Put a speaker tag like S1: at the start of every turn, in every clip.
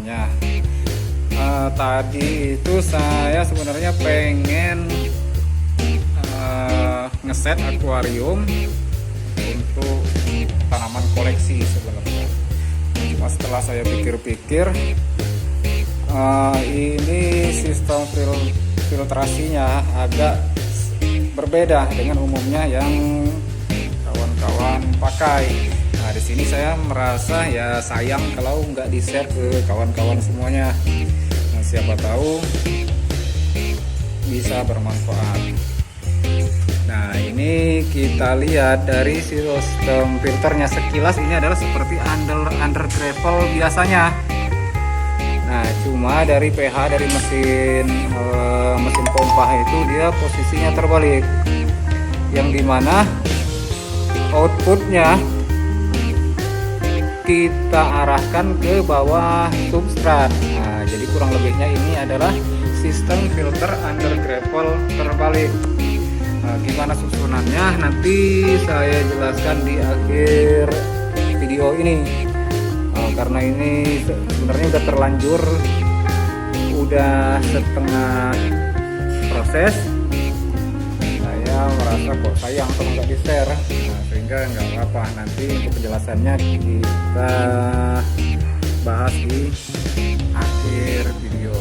S1: semuanya. Tadi itu saya sebenarnya pengen ngeset akuarium untuk tanaman koleksi sebenarnya. Cuma setelah saya pikir-pikir, ini sistem filtrasinya agak berbeda dengan umumnya yang kawan-kawan pakai. Nah, di sini saya merasa ya sayang kalau nggak di-share ke kawan-kawan semuanya. Nah, siapa tahu bisa bermanfaat. Nah, ini kita lihat dari sistem filternya, sekilas ini adalah seperti under gravel biasanya. Nah, cuma dari pH dari mesin pompa itu dia posisinya terbalik, yang dimana outputnya kita arahkan ke bawah substrat. Nah, jadi kurang lebihnya ini adalah sistem filter under gravel terbalik. Nah, gimana susunannya nanti saya jelaskan di akhir video ini. Karena ini sebenarnya udah terlanjur, udah setengah proses, saya merasa kok sayang kalau nggak di-share. Nah, sehingga nggak apa-apa, nanti untuk penjelasannya kita bahas di akhir video.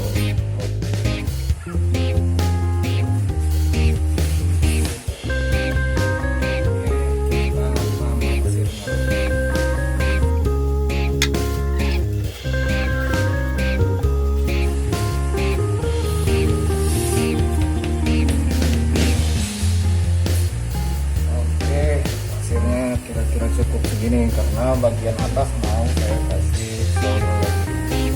S1: Cukup segini karena bagian atas mau saya kasih soil lagi.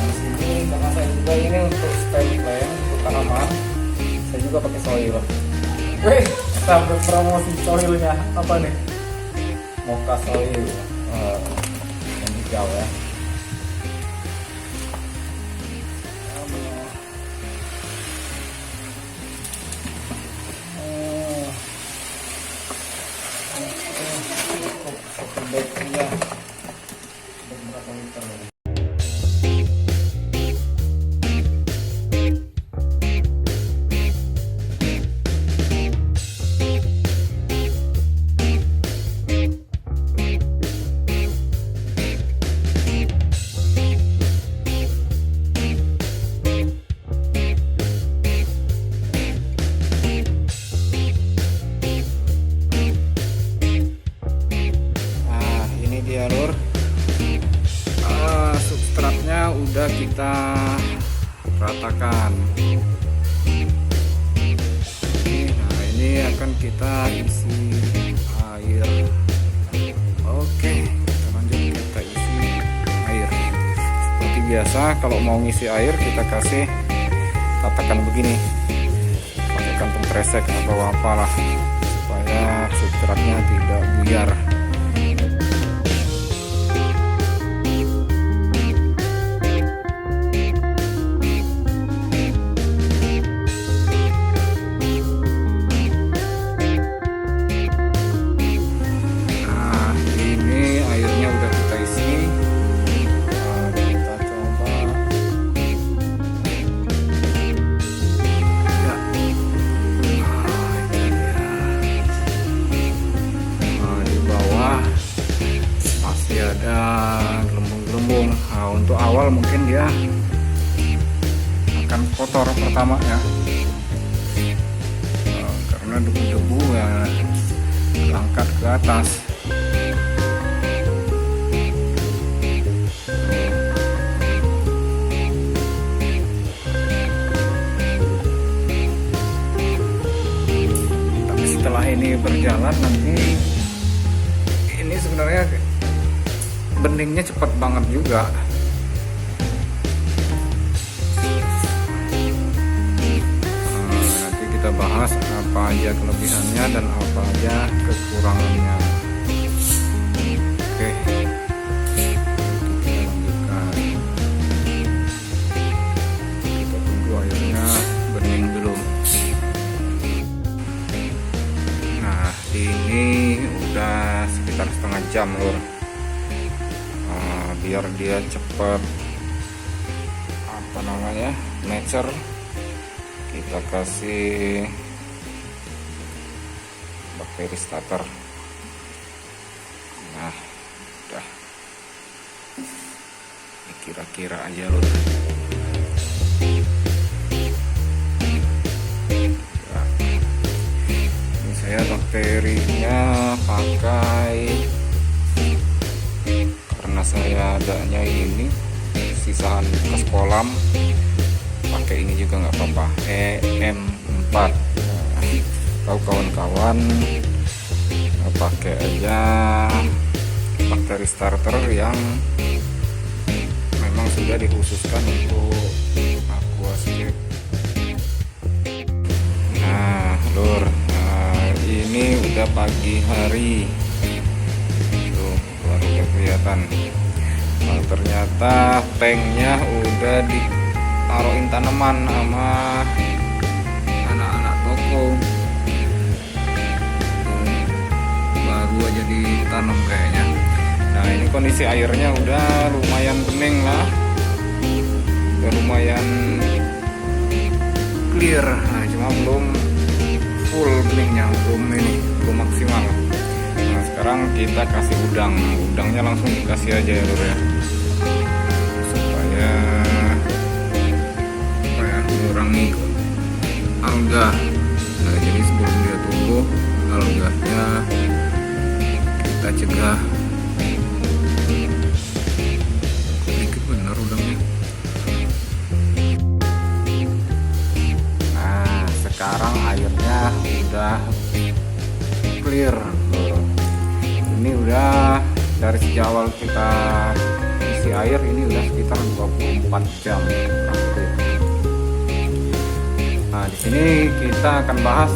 S1: Sini karena saya juga ini untuk stem plant untuk tanaman, saya juga pakai soil. Wih, sampai promosi soilnya apa nih? Mocha soil. Yang hijau ya. Substratnya udah kita ratakan. Nah, ini akan kita isi air. Oke, kita lanjut, kita isi air. Seperti biasa kalau mau ngisi air kita kasih tatakan begini, pakai kantung kresek atau apalah, supaya substratnya tidak buyar. Gelembung-gelembung. Nah, untuk awal mungkin dia akan kotor pertama ya, karena debu-debu ya angkat ke atas. Tapi setelah ini berjalan nanti ini sebenarnya beningnya cepat banget juga. Nanti kita bahas apa aja kelebihannya dan apa aja kekurangannya. Oke, kita lanjutkan. biar dia cepat apa namanya mature, kita kasih bakteri starter. Nah udah, kira-kira aja loh. Nah, ini saya bakterinya pakai karena saya adanya ini sisaan bekas kolam, pakai ini juga nggak apa-apa, EM4. Tahu kawan-kawan, pakai aja bakteri starter yang memang sudah dikhususkan untuk aquascape. Nah lur, ini udah pagi hari tuh, baru kelihatan. Ternyata tanknya udah ditaruhin tanaman sama anak-anak toko, baru aja ditanam kayaknya. Nah ini kondisi airnya udah lumayan bening lah, udah lumayan clear. Nah cuma belum full beningnya, belum maksimal. Nah sekarang kita kasih udangnya langsung dikasih aja ya lur ya, supaya mengurangi alga. Nah jadi sebelum dia tumbuh, alganya kita cegah. Dikit bener udangnya. Nah sekarang airnya udah clear. Ini udah dari sejak awal kita isi air, ini udah sekitar 24 jam aktif. Nah di sini kita akan bahas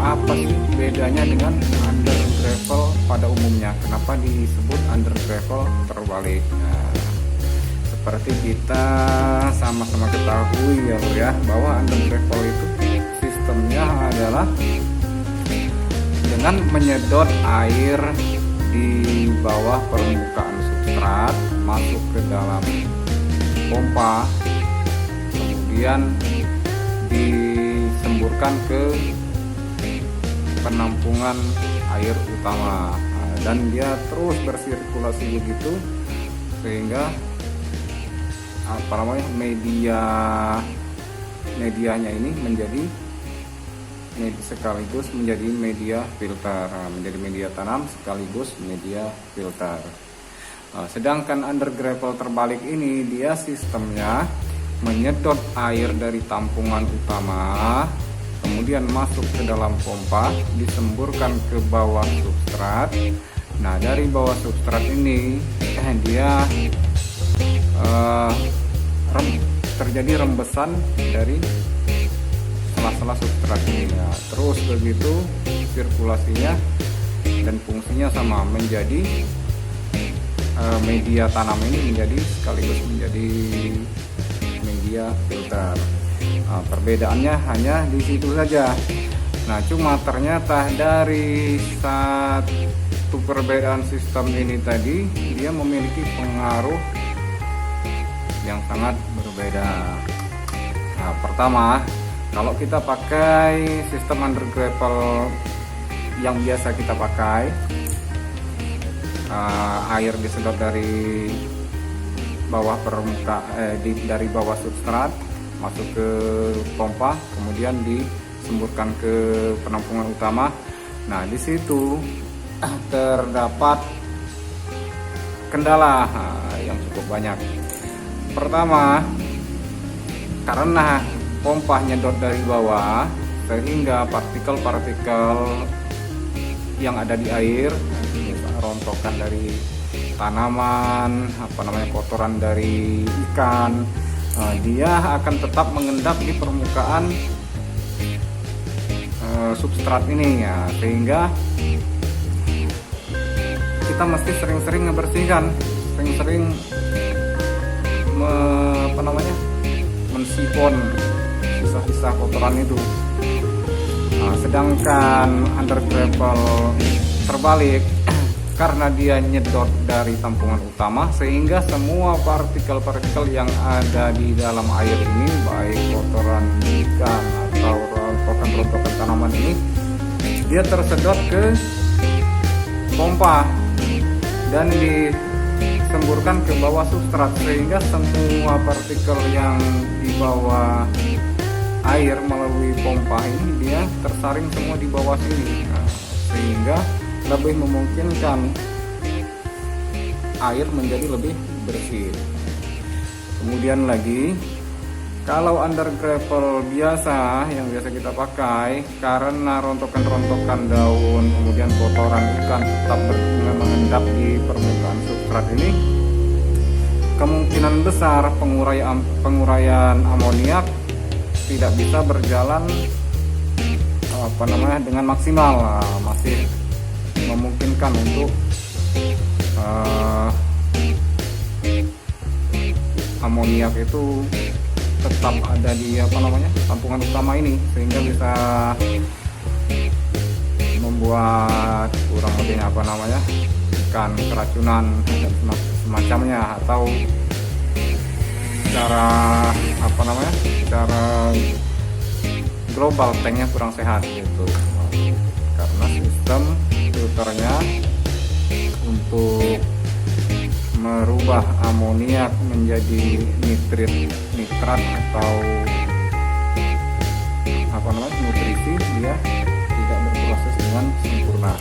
S1: apa sih bedanya dengan under gravel pada umumnya. Kenapa disebut under gravel terbalik? Nah, seperti kita sama-sama ketahui ya lur ya, bahwa under gravel itu sistemnya adalah dengan menyedot air di bawah permukaan substrat masuk ke dalam pompa, kemudian disemburkan ke penampungan air utama, dan dia terus bersirkulasi begitu sehingga apa namanya medianya ini menjadi sekaligus menjadi media filter, menjadi media tanam sekaligus media filter. Sedangkan under gravel terbalik ini dia sistemnya menyedot air dari tampungan utama, kemudian masuk ke dalam pompa, disemburkan ke bawah substrat. Nah dari bawah substrat ini dia terjadi rembesan dari sela-sela substrat ini. Nah, terus begitu sirkulasinya dan fungsinya sama, menjadi media tanam ini menjadi sekaligus menjadi media filter. Nah, perbedaannya hanya di situ saja. Nah cuma ternyata dari satu perbedaan sistem ini tadi, dia memiliki pengaruh yang sangat berbeda. Nah pertama, kalau kita pakai sistem under gravel yang biasa kita pakai, air disedot dari bawah dari bawah substrat masuk ke pompa, kemudian disemburkan ke penampungan utama. Nah di situ terdapat kendala yang cukup banyak. Pertama, karena pompa nyedot dari bawah, sehingga partikel-partikel yang ada di air, rontokan dari tanaman, kotoran dari ikan, dia akan tetap mengendap di permukaan substrat ini ya, sehingga kita mesti sering-sering ngebersihkan, sering-sering mensifon sisa-sisa kotoran itu. Sedangkan under gravel terbalik, karena dia nyedot dari tampungan utama, sehingga semua partikel-partikel yang ada di dalam air ini, baik kotoran ikan atau rontokan-rontokan tanaman ini, dia tersedot ke pompa dan disemburkan ke bawah substrat, sehingga semua partikel yang di bawah air melalui pompa ini dia tersaring semua di bawah sini. Sehingga lebih memungkinkan air menjadi lebih bersih. Kemudian lagi, kalau under gravel biasa yang biasa kita pakai, karena rontokan-rontokan daun kemudian kotoran ikan tetap mengendap di permukaan substrat ini, kemungkinan besar penguraian amoniak tidak bisa berjalan dengan maksimal. Masih memungkinkan untuk amoniak itu tetap ada di tampungan utama ini, sehingga bisa membuat kurang lebih ikan keracunan dan semacamnya, atau secara global tanknya kurang sehat gitu, karena sistem filternya untuk merubah amoniak menjadi nitrat atau nutrisi, dia tidak berproses dengan sempurna.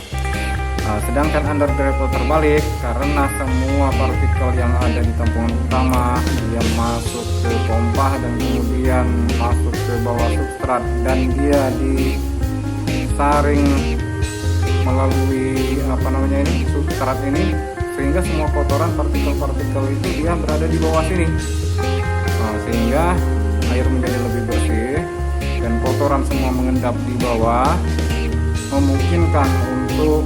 S1: Sedangkan under gravel terbalik, karena semua partikel yang ada di tampungan utama dia masuk ke pompa dan kemudian masuk ke bawah substrat, dan dia disaring melalui substrat ini, sehingga semua kotoran partikel-partikel itu dia berada di bawah sini. Sehingga air menjadi lebih bersih dan kotoran semua mengendap di bawah, memungkinkan untuk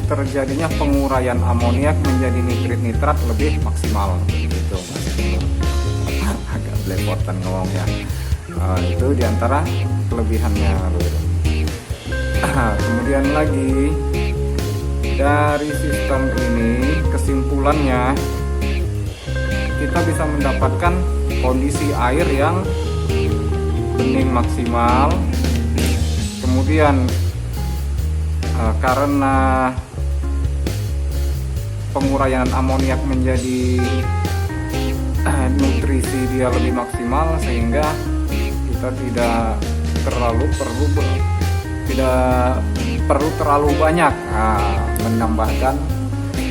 S1: terjadinya penguraian amoniak menjadi nitrat lebih maksimal gitu. Agak belepotan ngomongnya. Itu diantara kelebihannya. Kemudian lagi, dari sistem ini kesimpulannya kita bisa mendapatkan kondisi air yang bening maksimal. Kemudian karena penguraian amoniak menjadi nutrisi dia lebih maksimal, sehingga kita tidak perlu terlalu banyak menambahkan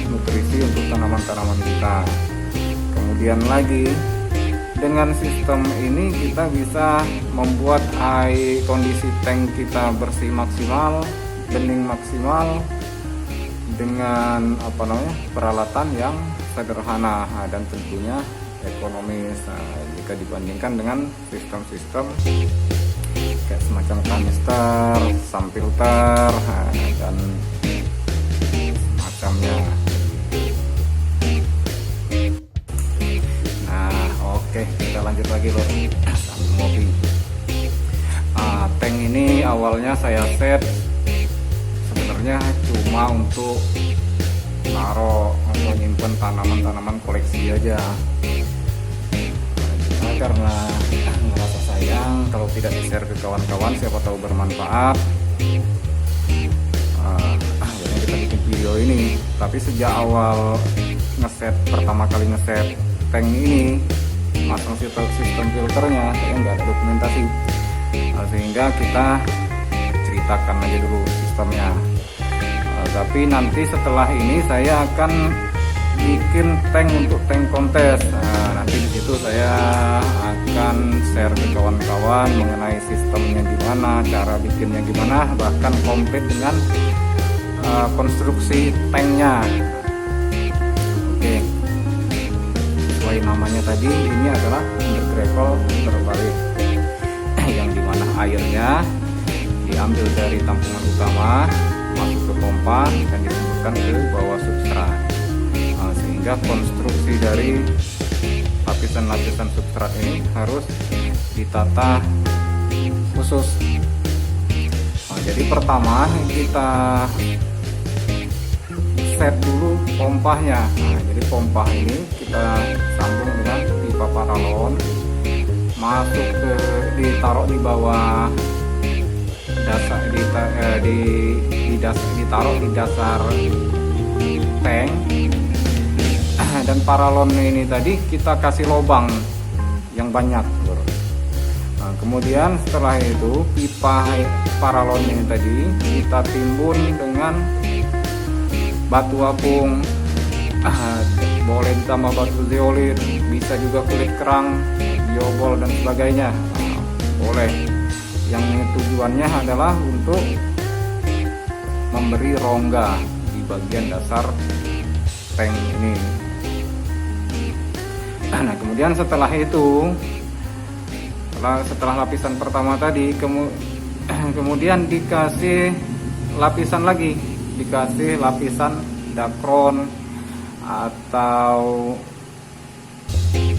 S1: nutrisi untuk tanaman-tanaman kita. Kemudian lagi, dengan sistem ini kita bisa membuat kondisi tank kita bersih maksimal, bening maksimal, dengan peralatan yang sederhana dan tentunya ekonomis jika dibandingkan dengan sistem-sistem kayak semacam kanister, filter dan semacamnya. Oke, kita lanjut lagi loh sambil ngopi. Tank ini awalnya saya set sebenarnya cuma untuk nyimpen tanaman-tanaman koleksi aja. Karena ngerasa sayang kalau tidak di-share ke kawan-kawan, siapa tahu bermanfaat. Akhirnya kita bikin video ini. Tapi sejak awal pertama kali ngeset tank ini, masang sistem filternya, saya nggak ada dokumentasi, sehingga kita ceritakan aja dulu sistemnya. Tapi nanti setelah ini saya akan bikin tank untuk tank kontes. Nanti di situ saya akan share ke kawan-kawan mengenai sistemnya gimana, cara bikinnya gimana, bahkan komplit dengan konstruksi tanknya. Oke. Sesuai namanya tadi, ini adalah under gravel terbalik, yang dimana airnya diambil dari tampungan utama, masuk ke pompa dan disemburkan ke bawah substrat, sehingga konstruksi dari lapisan-lapisan substrat ini harus ditata khusus. Nah, jadi pertama kita set dulu pompanya. Nah, jadi pompa ini kita sambung dengan pipa paralon, masuk ke ditaruh di bawah dasar ditaruh di dasar tank. Dan paralon ini tadi kita kasih lubang yang banyak. Nah, kemudian setelah itu pipa paralon ini tadi kita timbun dengan batu apung, boleh ditambah batu zeolit, bisa juga kulit kerang, biobol dan sebagainya. Nah, boleh. Yang tujuannya adalah untuk memberi rongga di bagian dasar tank ini. Nah, kemudian setelah itu, setelah lapisan pertama tadi, kemudian dikasih lapisan lagi, dikasih lapisan dakron atau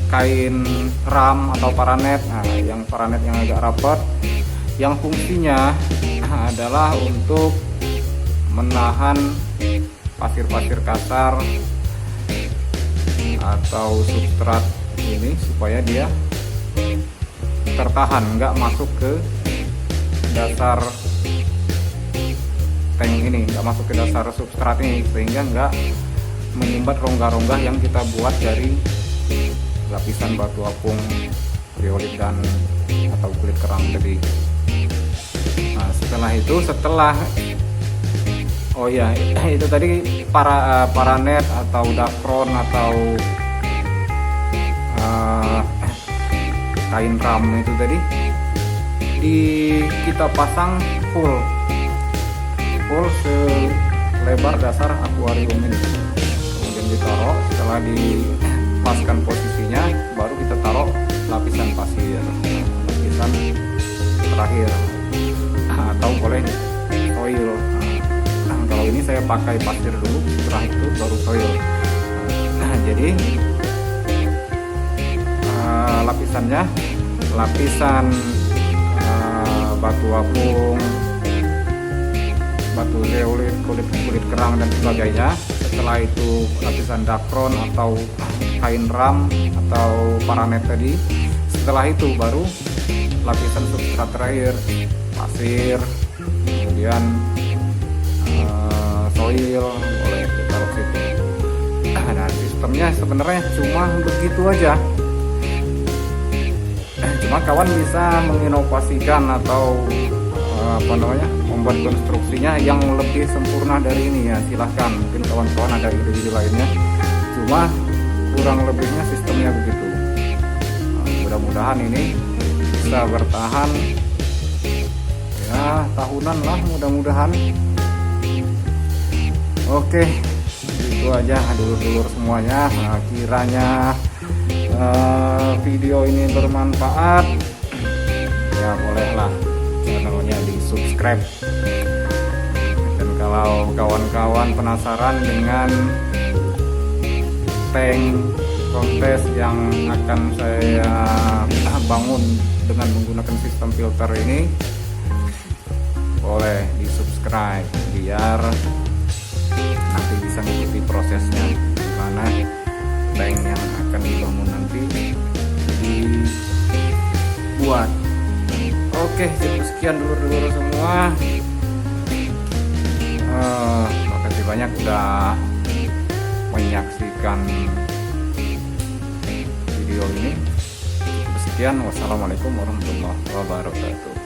S1: kain ram atau paranet. Nah, yang paranet yang agak rapat, yang fungsinya adalah untuk menahan pasir-pasir kasar atau substrat ini supaya dia tertahan, nggak masuk ke dasar tank ini, nggak masuk ke dasar substrat ini, sehingga nggak menyumbat rongga-rongga yang kita buat dari lapisan batu apung, zeolit dan atau kulit kerang tadi. Nah, oh ya, itu tadi paranet atau dakron atau kain ram itu tadi kita pasang full selebar dasar akuarium ini. Kemudian ditaruh, setelah dipaskan posisinya baru kita taruh lapisan pasir, lapisan terakhir, atau boleh soil. Nah, kalau ini saya pakai pasir dulu, setelah itu baru soil. Nah, jadi lapisannya lapisan batu apung, batu zeolit, kulit kerang dan sebagainya. Setelah itu lapisan dakron atau kain ram atau paranet tadi. Setelah itu baru lapisan substrat terakhir, pasir, kemudian soil boleh ditaruh situ. Nah, sistemnya sebenarnya cuma begitu aja. Cuma kawan bisa menginovasikan atau membuat konstruksinya yang lebih sempurna dari ini ya, silahkan. Mungkin kawan-kawan ada ide-ide lainnya, cuma kurang lebihnya sistemnya begitu. Nah, mudah-mudahan ini bisa bertahan ya tahunan lah, mudah-mudahan. Oke, itu aja dulur-dulur semuanya. Nah, kiranya video ini bermanfaat ya, bolehlah channelnya di subscribe. Dan kalau kawan-kawan penasaran dengan tank kontes yang akan saya bangun dengan menggunakan sistem filter ini, boleh di subscribe biar nanti bisa mengikuti prosesnya gimana tank yang akan dibangun nanti dibuat. Oke, sekian dulur-dulur semua. Makasih banyak udah menyaksikan video ini. Sekian, wassalamualaikum warahmatullahi wabarakatuh.